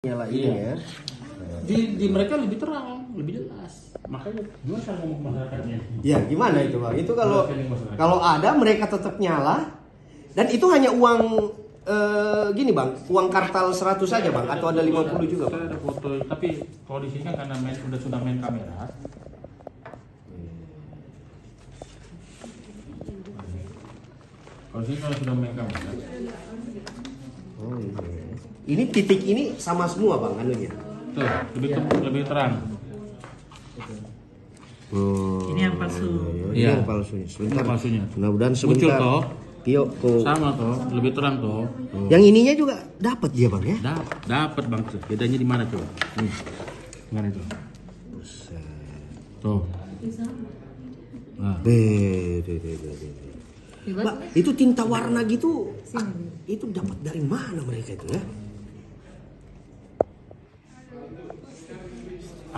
nyala ini ya. Di mereka lebih terang, lebih jelas. Makanya gimana cara ngomong ke masyarakatnya? Ya gimana itu Bang? Itu kalau ada mereka tetap nyala dan itu hanya uang gini Bang, uang kartal 100 saja Bang atau ada 50 juga Bang? Ada foto, tapi kalau di sini kan karena sudah main kamera. Kalau sini kalau sudah main kamera. Oh iya. Ini titik ini sama semua Bang anunya. Tuh, lebih terang. Oh, Ini yang palsu. Ini Iya. yang palsunya. Sebentar. Ini palsunya. Mudah-mudahan Muncul sebentar. toh. Tio kok. Sama toh, lebih terang toh. Yang ininya juga dapat dia Bang ya? Dapat Bang. Bedanya di mana coba? Nih. Gimana itu? Tuh. Nah. Mbak, itu tinta warna gitu, itu dapat dari mana mereka itu ya?